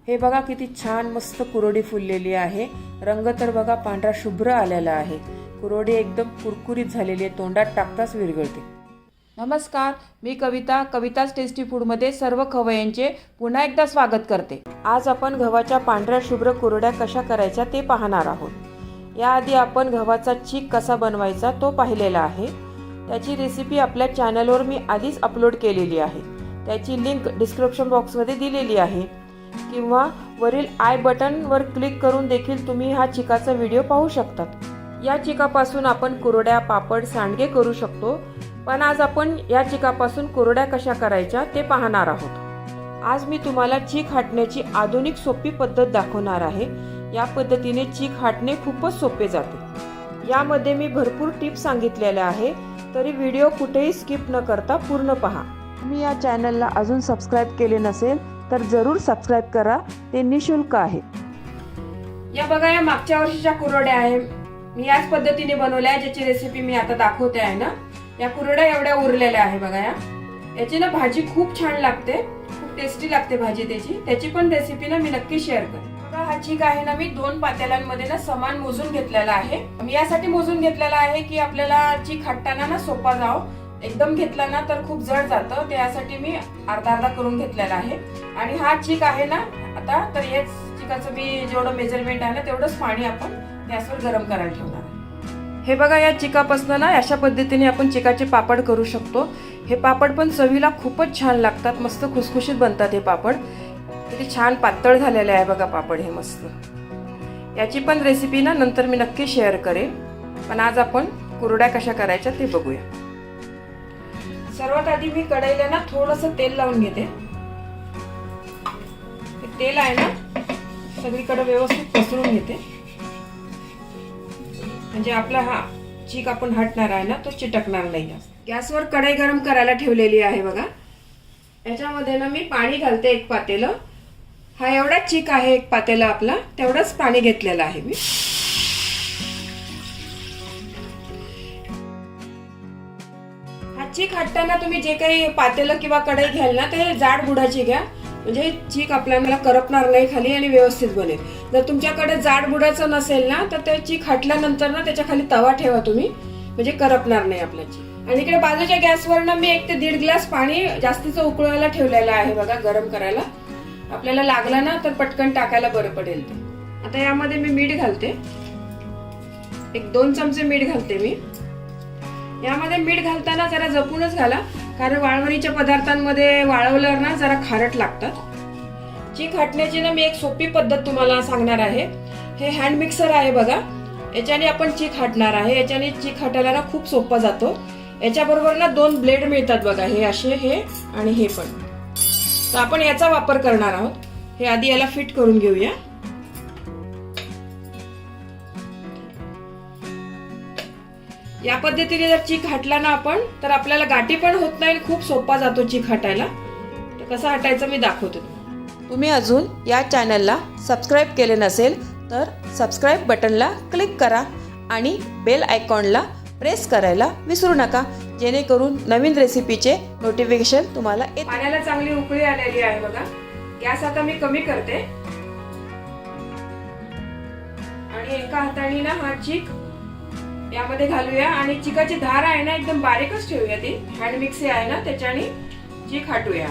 हे बघा किती छान मस्त कुरोडी फुललेली आहे। रंग तर बघा पांढरा शुभ्र आलेला आहे। कुरोडी एकदम कुरकुरीत झालेली आहे, तोंडात टाकताच विरघळते। नमस्कार, मी कविता, कविताच टेस्टी फूडमध्ये सर्व खवय्यांचे पुन्हा एकदा स्वागत करते। आज आपण गव्हाच्या पांढऱ्या शुभ्र कुरड्या कशा करायच्या ते पाहणार आहोत। याआधी आपण गव्हाचा चीक कसा बनवायचा तो पाहिलेला आहे। त्याची रेसिपी आपल्या चॅनलवर मी आधीच अपलोड केलेली आहे। त्याची लिंक डिस्क्रिप्शन बॉक्समध्ये दिलेली आहे किंवा वरील आय बटनवर क्लिक करून देखील तुम्ही हा चिकाचा व्हिडिओ पाहू शकतात। या चिकापासून आपण कुरड्या, पापड, सांडगे करू शकतो, पण आज आपण या चिकापासून कुरड्या कशा करायच्या ते पाहणार आहोत। आज मी तुम्हाला चीक हाटण्याची आधुनिक सोपी पद्धत दाखवणार आहे। या पद्धतीने चीक हाटणे खूपच सोपे जाते। यामध्ये मी भरपूर टिप्स सांगितलेल्या आहे, तरी व्हिडिओ कुठेही स्किप न करता पूर्ण पहा। तुम्ही या चॅनलला अजून सबस्क्राईब केले नसेल तर जरूर सबस्क्राईब करा, ते निशुल्क आहे। या बघा, या मागच्या वर्षीच्या कुरड्या आहे, मी याच पद्धतीने बनवल्या, ज्याची रेसिपी मी आता दाखवते आहे ना। या कुरड्या एवढ्या उरलेल्या आहे बघा। याची ना भाजी खूप छान लागते, खूप टेस्टी लागते भाजी त्याची पण रेसिपी ना मी नक्की शेअर करेन। बघा, हा चीक आहे ना मी 2 पातेल्यांमध्ये ना समान मोजून घेतलेला आहे। मी यासाठी मोजून घेतलेला आहे की आपल्याला चीक हाटताना ना सोपा जावं। एकदम घेतला ना तर खूप जड जातं, त्यासाठी मी अर्धा करून घेतलेला आहे। आणि हा चीक आहे ना आता, तर या चिकाचं मी जेवढं मेजरमेंट आहे ना तेवढंच पाणी आपण गॅसवर गरम करायला ठेवणार आहे। हे बघा, या चिकापासून ना अशा पद्धतीने आपण चिकाचे पापड करू शकतो। हे पापड पण चवीला खूपच छान लागतात, मस्त खुसखुशीत बनतात हे पापड। किती छान पातळ झालेले आहे बघा पापड हे मस्त। याची पण रेसिपी ना नंतर मी नक्की शेअर करेन, पण आज आपण कुरड्या कशा करायच्या ते बघूया। सर्वात आधी मी कढईला ना थोडंसं तेल लावून घेते। तेल आहे ना सगळीकडे व्यवस्थित पसरून घेते, म्हणजे आपला हा चीक आपण हटणार आहे ना तो चिटकणार नाही जास्त। गॅसवर कढई गरम करायला ठेवलेली आहे बघा। याच्यामध्ये ना मी पाणी घालते 1 पातेलं। हा एवढा चीक आहे 1 पातेलं आपला, तेवढंच पाणी घेतलेलं आहे मी। चीक हाटताना तुम्ही जे काही पातेलं किंवा कढई घ्याल ना ते जाड बुडाची घ्या, म्हणजे चीक आपल्याला करपणार नाही खाली आणि व्यवस्थित बनेल। जर तुमच्याकडे जाड बुडाचं नसेल ना तर ते चीक हाटल्यानंतर ना त्याच्या खाली तवा ठेवा तुम्ही, म्हणजे करपणार नाही आपला चीक। आणि इकडे बाजूच्या गॅसवर ना मी 1 ते 1.5 ग्लास पाणी जास्तीचं उकळवायला ठेवलेलं आहे बघा, गरम करायला। आपल्याला लागला ना तर पटकन टाकायला बरं पडेल ते। आता यामध्ये मी मीठ घालते, 1-2 चमचे मीठ घालते मी। यामध्ये मीठ घालताना जरा जपूनच घाला, कारण वाळवणीच्या पदार्थांमध्ये वाळवल्यावर ना जरा खारट लागतात। चीक हाटण्याची ना मी एक सोपी पद्धत तुम्हाला सांगणार आहे। हे हँड मिक्सर आहे बघा, याच्याने आपण चीक हाटणार आहे। याच्याने चीक हाटायला ना खूप सोपा जातो। याच्याबरोबर ना 2 ब्लेड मिळतात बघा, हे असे, हे आणि हे पण, तर आपण याचा वापर करणार आहोत। हे आधी याला फिट करून घेऊया। या पद्धतीने जर चीक हाटला ना आपण तर आपल्याला गाठी पण होत नाही, खूप सोपा जातो चीक हाटायला। तर कसा हाटायचं मी दाखवते। तुम्ही अजून या चॅनलला सबस्क्राईब केले नसेल तर सबस्क्राईब बटनला क्लिक करा आणि बेल आयकॉनला प्रेस करायला विसरू नका, जेणेकरून नवीन रेसिपीचे नोटिफिकेशन तुम्हाला येतील। पाण्याला चांगली उकळी आलेली आहे बघा। गॅस आता मी कमी करते आणि एका हाताने ना हा चीक यामध्ये घालूया आणि चिकाची धार आहे ना एकदम बारीकच ठेवूया। ती हँड मिक्सर आहे ना त्याच्याने चीक हाटूया।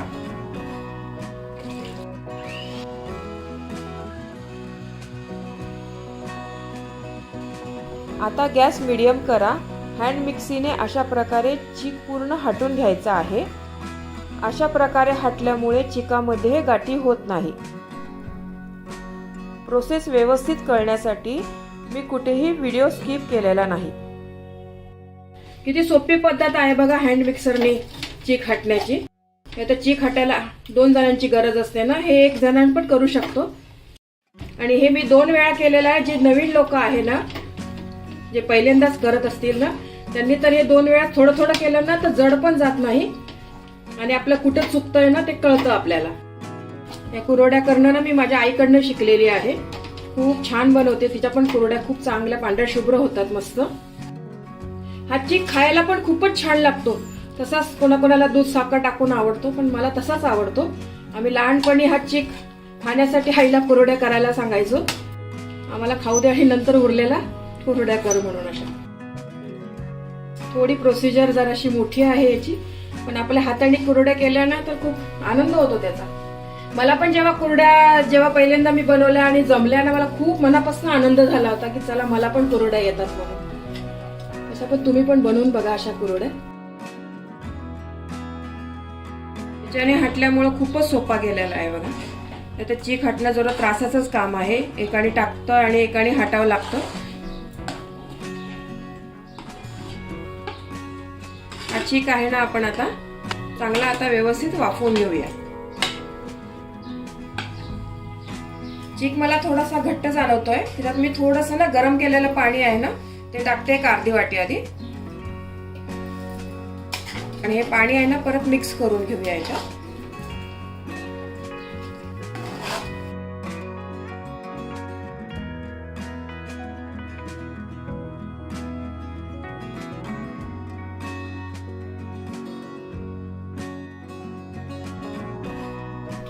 आता गॅस मीडियम करा। हँड मिक्सीने अशा प्रकारे चीक पूर्ण हाटून घ्यायचा आहे। अशा प्रकारे हाटल्यामुळे चिकामध्ये गाठी होत नाही। प्रोसेस व्यवस्थित कळण्यासाठी मी कुठेही व्हिडिओ स्किप केलेला नाही। किती सोपी पद्धत आहे बघा हँड मिक्सरने चीक हाटण्याची। आता चीक हाटायला 2 जणांची गरज असते ना, हे 1 जणांना पण करू शकतो। आणि हे मी 2 वेळा केलेलं आहे। जे नवीन लोक आहे ना, जे पहिल्यांदाच करत असतील ना, त्यांनी तर हे 2 वेळा थोडं थोडं केलं ना तर जड पण जात नाही आणि आपलं कुठं चुकतंय ना ते कळतं आपल्याला। या कुरड्या करणं ना मी माझ्या आईकडनं शिकलेली आहे। खूप छान बनवते, तिच्या पण कुरड्या खूप चांगल्या पांढऱ्या शुभ्र होतात मस्त। हा चीक खायला पण खूपच छान लागतो। तसाच कोणाकोणाला दूध साखर टाकून आवडतो, पण मला तसाच आवडतो। आम्ही लहानपणी हा चीक खाण्यासाठी आईला कुरड्या करायला सांगायचो, आम्हाला खाऊ दे आणि नंतर उरलेला कुरड्या करू म्हणून. अशा थोडी प्रोसिजर जराशी मोठी आहे याची, पण आपल्या हाताने कुरड्या केल्या ना तर खूप आनंद होतो त्याचा. मला पण जेव्हा पहिल्यांदा मी बनवल्या आणि जमल्या ना, मला खूप मनापासून आनंद झाला होता की चला मला पण कुरड्या येतात म्हणून. अशा पण तुम्ही पण बनवून बघा अशा कुरड्या. त्याच्याने हटल्यामुळे खूपच सोपा गेलेला आहे बघा. तर चीक हटणं जरा त्रासाचंच काम आहे. एकाने टाकतं आणि एकाने हटावं लागतं. हा चीक आहे ना, आपण आता चांगला आता व्यवस्थित वाफवून घेऊया. चीक मला थोडासा घट्ट जाणवतोय, त्याच्यात मी थोडंसं ना गरम केलेलं पाणी आहे ना ते टाकते एक अर्धी वाटी आधी. आणि हे पाणी आहे ना परत मिक्स करून घेऊया याच्यात.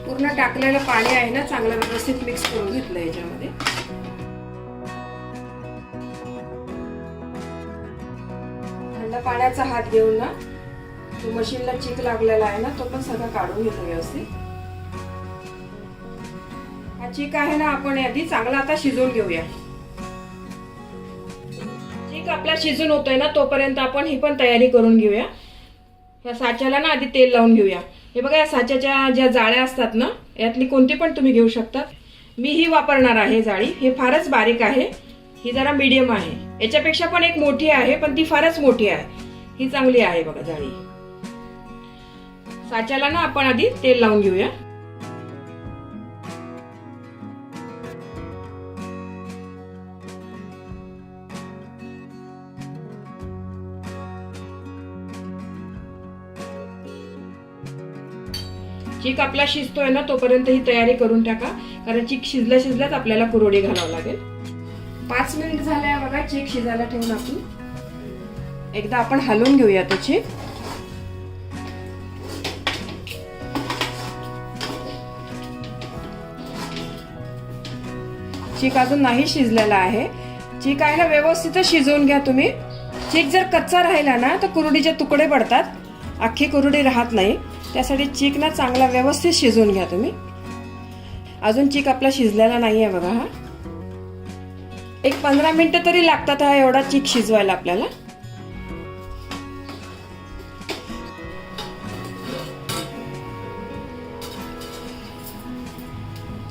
पूर्ण टाकलेलं पाणी आहे ना चांगलं व्यवस्थित मिक्स करून घेतलं याच्यामध्ये. थंड पाण्याचा हात घेऊन ना जो मशीनला चीक लागलेला आहे ना तो पण सगळं काढून घेतो व्यवस्थित. हा चीक आहे ना आपण आधी चांगला आता शिजवून घेऊया. चीक आपला शिजून होतोय ना तोपर्यंत आपण ही पण तयारी करून घेऊया. या साच्याला ना आधी तेल लावून घेऊया. हे बघा, या साच्याच्या ज्या जाळ्या असतात ना यातली कोणती पण तुम्ही घेऊ शकता. मी ही वापरणार आहे जाळी. हे फारच बारीक आहे, ही जरा मीडियम आहे. याच्यापेक्षा पण एक मोठी आहे पण ती फारच मोठी आहे. ही चांगली आहे बघा जाळी. साच्याला ना आपण आधी तेल लावून घेऊया. चीक आपला शिजतोय ना तोपर्यंत ही तयारी करून टाका, कारण चीक शिजल्याच आपल्याला कुरवडी घालावं लागेल. 5 मिनिट झाले बघा चीक शिजायला ठेवून आपण एकदा आपण हलवून घेऊया तो चीक. चीक अजून नाही शिजलेला आहे. चीक आहे ना व्यवस्थित शिजवून घ्या तुम्ही. चीक जर कच्चा राहिला ना तर कुरडीचे तुकडे पडतात, अख्खी कुरडी राहत नाही. त्यासाठी चीक ना चांगला व्यवस्थित शिजवून घ्या तुम्ही. अजून चीक आपला शिजलेला नाहीये बघा. हा एक 15 मिनिटं तरी लागतात हा एवढा चीक शिजवायला आपल्याला.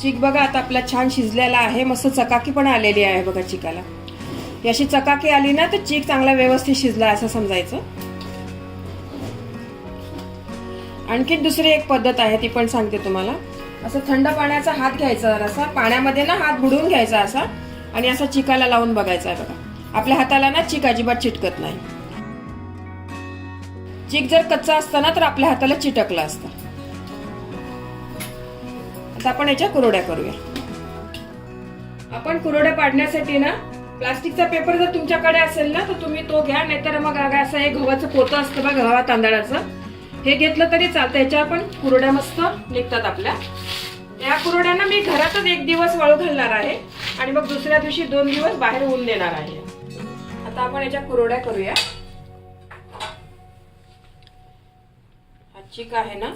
चीक बघा आता आपला छान शिजलेला आहे. मस्त चकाकी पण आलेली आहे बघा चिकाला. याची चकाकी आली ना तर चीक चांगला व्यवस्थित शिजला असं समजायचं. आणखी दुसरी एक पद्धत आहे ती पण सांगते तुम्हाला. असं थंड पाण्याचा हात घ्यायचा, जरासा पाण्यामध्ये ना हात बुडवून घ्यायचा असा आणि असा चिकाला लावून बघायचा बघा. आपल्या हाताला ना चीक अजिबात चिटकत नाही. चीक जर कच्चा असता ना तर आपल्या हाताला चिटकला असता. आता आपण याच्या कुरवड्या करूया. आपण कुरवड्या पाडण्यासाठी ना प्लास्टिकचा पेपर जर तुमच्याकडे असेल ना तर तुम्ही तो घ्या, नाहीतर मग असं एक गव्हाचं पोतं असतं बघा, गव्हा तांदळाचं, हे घेतलं तरी चालतं. याच्या पण कुरड्या मस्त निघतात आपल्या. या कुरड्यांना मी घरातच 1 दिवस वाळू घालणार आहे आणि मग दुसऱ्या दिवशी 2 दिवस बाहेर ऊन देणार आहे. आता आपण याच्या कुरड्या करूया. हा चीक आहे ना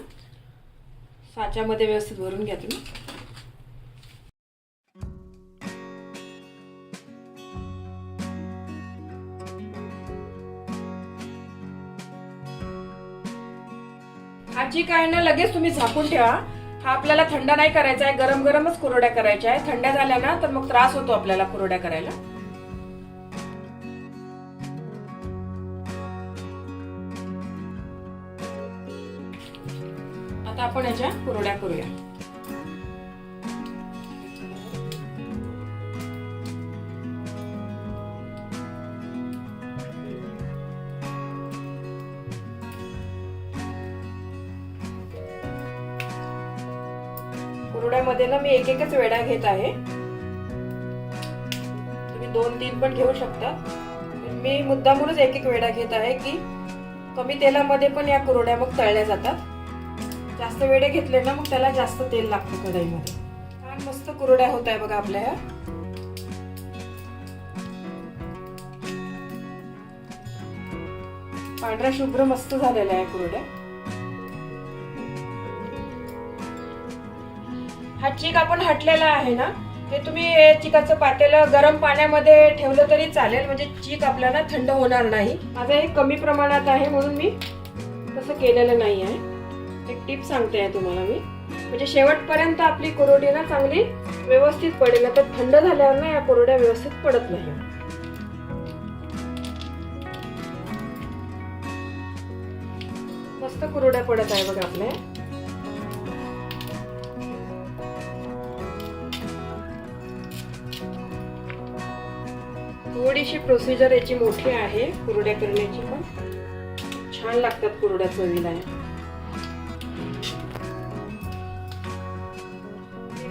साच्यामध्ये व्यवस्थित भरून घ्या तुम्ही. हा चीक आहे ना लगेच तुम्ही झाकून ठेवा. हा आपल्याला थंड नाही करायचा आहे, गरम गरमच कुरड्या करायच्या आहे. थंड झाल्या ना तर मग त्रास होतो आपल्याला कुरड्या करायला. आता आपण याच्या कुरड्या करूया. कुरड्यामध्ये ना मी एकच वेडा घेत आहे. तुम्ही 2-3 पण घेऊ शकता. मी मुद्दामूनच एक वेडा घेत आहे की कमी तेलामध्ये पण या कुरड्या मग तळल्या जातात. जास्त वेडे घेतले ना मग त्याला जास्त तेल लागतं कढईमध्ये. छान मस्त कुरड्या होत आहे बघा आपल्या ह्या. पांढऱ्या शुभ्र मस्त झालेल्या आहे कुरड्या. हा चीक आपण हटलेला आहे ना, ते तुम्ही चिकाचं पातेलं गरम पाण्यामध्ये ठेवलं तरी चालेल, म्हणजे चीक आपल्याला थंड होणार नाही. माझं हे कमी प्रमाणात आहे म्हणून मी तसं केलेलं नाही आहे. एक टिप सांगते आहे तुम्हाला मी, म्हणजे शेवटपर्यंत आपली कुरडी ना चांगली व्यवस्थित पडेल. तर थंड झाल्यावर ना या कुरड्या व्यवस्थित पडत नाही. मस्त कुरड्या पडत आहे बघा आपल्या. थोडीशी प्रोसिजर याची मोठी आहे कुरड्या करण्याची, पण छान लागतात कुरड्या चवीला.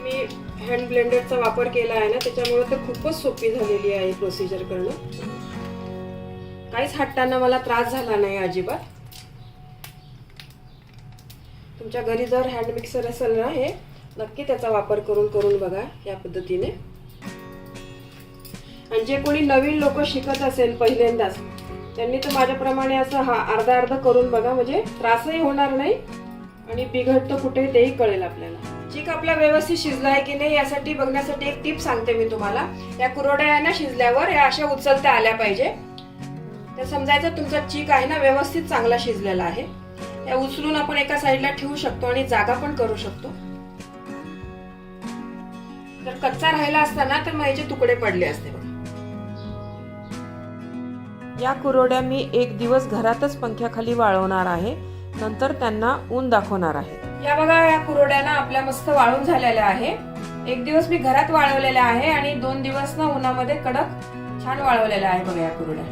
मी हँड ब्लेंडरचा वापर केला आहे ना, त्याच्यामुळे तर खूपच सोपी झालेली आहे प्रोसिजर करणं. काहीच हटताना मला त्रास झाला नाही अजिबात. तुमच्या घरी जर हँड मिक्सर असेल ना, हे नक्की त्याचा वापर करून बघा या पद्धतीने. आणि जे कोणी नवीन लोक शिकत असेल पहिल्यांदाच, त्यांनी तर माझ्याप्रमाणे असं अर्धा करून बघा, म्हणजे त्रासही होणार नाही आणि बिघडतं कुठे तेही कळेल आपल्याला. चीक आपला व्यवस्थित शिजलाय की नाही यासाठी बघण्यासाठी एक टिप सांगते मी तुम्हाला. या कुरड्या ना शिजल्यावर या अशा उचलत्या आल्या पाहिजे, तर समजायचं तुमचा चीक आहे ना व्यवस्थित चांगला शिजलेला आहे. या उचलून आपण एका साईडला ठेवू शकतो आणि जागा पण करू शकतो. जर कच्चा राहिला असता ना तर मग याचे तुकडे पडले असते. या कुरड्या मी एक दिवस घरातच पंख्याखाली वाळवणार आहे, नंतर त्यांना ऊन दाखवणार आहे. या बघा या कुरड्या ना आपल्या मस्त वाळून झालेल्या आहे. एक दिवस मी घरात वाळवलेल्या आहे आणि 2 दिवस ना उन्हामध्ये कडक छान वाळवलेल्या आहे बघा या कुरड्या.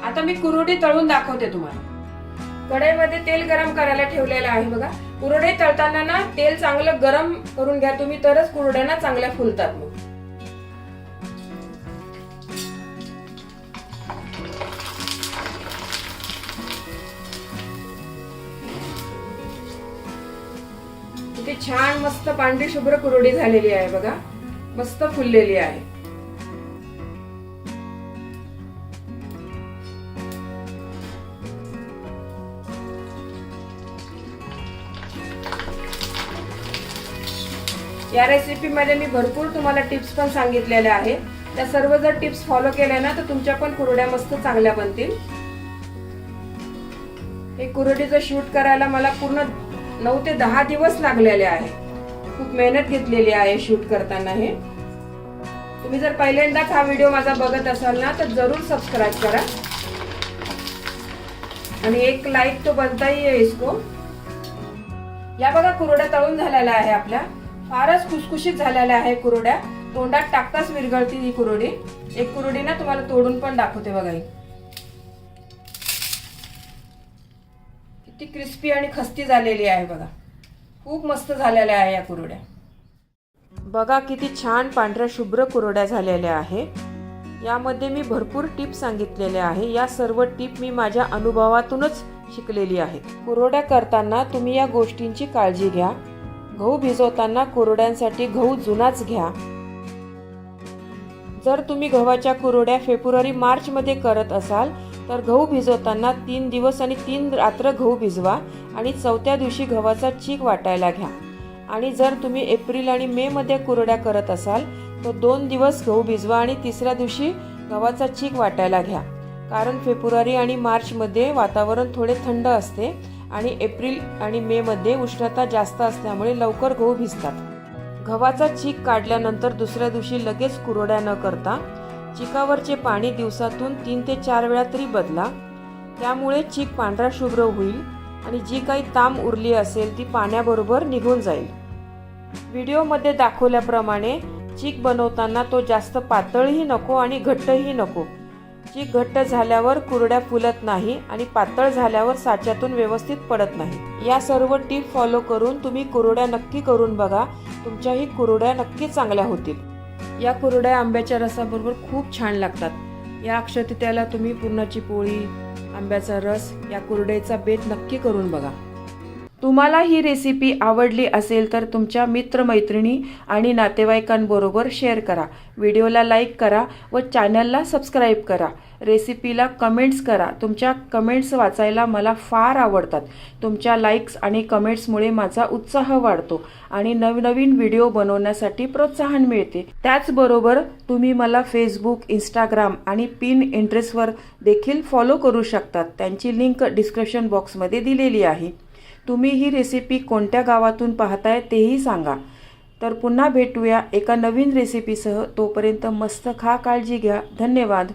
आता मी कुरडी तळून दाखवते तुम्हाला. कढईमध्ये तेल गरम करायला ठेवलेलं आहे बघा. कुरडे तळताना ना तेल चांगलं गरम करून घ्या तुम्ही, तरच कुरड्या ना चांगल्या फुलतात. मग किती छान मस्त पांढरी शुभ्र कुरडी झालेली आहे बघा, मस्त फुललेली आहे. या रेसिपी मध्ये मी भरपूर तुम्हाला टिप्स पण सांगितलेल्या आहेत. त्या सर्व जर टिप्स फॉलो केल्या ना तर तुमच्या पण कुरड्या मस्त चांगल्या बनतील. हे कुरडीचं शूट करायला मला पूर्ण 9 ते 10 दिवस लागलेले आहे. खूप मेहनत घेतलेली आहे शूट करताना. हे तुम्ही जर पहिल्यांदाच हा व्हिडिओ माझा बघत असाल ना तर जरूर सबस्क्राइब करा आणि एक लाईक तो बनता ही है इसको. या बघा कुरड्या तळून झालेल्या आहे आपल्या. फारच खुसखुशीत झालेल्या आहे कुरड्या. तोंडात टाकताच विरघळती ही कुरडी. एक कुरडी ना तुम्हाला तोडून पण दाखवते बघा. किती क्रिस्पी आणि खस्ती झालेली आहे बघा. खूप मस्त झालेल्या आहे या कुरड्या. बघा किती छान पांढऱ्या शुभ्र कुरड्या झालेल्या आहे. यामध्ये मी भरपूर टिप सांगितलेले आहे. या सर्व टिप मी माझ्या अनुभवातूनच शिकलेली आहे. कुरड्या करताना तुम्ही या गोष्टींची काळजी घ्या. गहू भिजवताना कुरड्यांसाठी गहू जुनाच घ्या. जर तुम्ही गव्हाच्या कुरड्या फेब्रुवारी-मार्च मध्ये करत असाल तर गहू भिजवताना 3 दिवस आणि 3 रात्र गहू भिजवा आणि 4थ्या दिवशी गव्हाचा चीक वाटायला घ्या. आणि जर तुम्ही एप्रिल आणि मे मध्ये कुरड्या करत असाल तर 2 दिवस गहू भिजवा आणि 3ऱ्या दिवशी गव्हाचा चीक वाटायला घ्या. कारण फेब्रुवारी आणि मार्च मध्ये वातावरण थोडे थंड असते आणि एप्रिल आणि मे मध्ये उष्णता जास्त असल्यामुळे लवकर गहू भिजतात. गव्हाचा चीक काढल्यानंतर दुसऱ्या दिवशी लगेच कुरड्या न करता चिकावरचे पाणी दिवसातून 3 ते 4 वेळा तरी बदला. त्यामुळे चीक पांढरा शुभ्र होईल आणि जी काही ताम उरली असेल ती पाण्याबरोबर निघून जाईल. व्हिडिओमध्ये दाखवल्याप्रमाणे चीक बनवताना तो जास्त पातळही नको आणि घट्टही नको. चीक घट्ट झाल्यावर कुरड्या फुलत नाही आणि पातळ झाल्यावर साच्यातून व्यवस्थित पडत नाही. या सर्व टिप फॉलो करून तुम्ही कुरड्या नक्की करून बघा. तुमच्याही कुरड्या नक्की चांगल्या होतील. या कुरड्या आंब्याच्या रसाबरोबर खूप छान लागतात. या अक्षयतृतीयेला तुम्ही पुरणाची पोळी, आंब्याचा रस, या कुरड्याचा बेत नक्की करून बघा. तुम्हाला ही रेसिपी आवडली असेल तर तुमच्या मित्रमैत्रिणी आणि नातेवाईकांबरोबर शेअर करा. व्हिडिओला लाईक करा व चॅनलला सबस्क्राईब करा. रेसिपीला कमेंट्स करा. तुमच्या कमेंट्स वाचायला मला फार आवडतात. तुमच्या लाईक्स आणि कमेंट्समुळे माझा उत्साह वाढतो आणि नवनवीन व्हिडिओ बनवण्यासाठी प्रोत्साहन मिळते. त्याचबरोबर तुम्ही मला फेसबुक, इंस्टाग्राम आणि पिनइंटरेस्टवर देखील फॉलो करू शकतात. त्यांची लिंक डिस्क्रिप्शन बॉक्समध्ये दिलेली आहे. तुम्ही ही रेसिपी कोणत्या गावातून पाहताय तेही सांगा. तर पुन्हा भेटूया एका नवीन रेसिपीसह. तोपर्यंत मस्त खा, काळजी घ्या. धन्यवाद.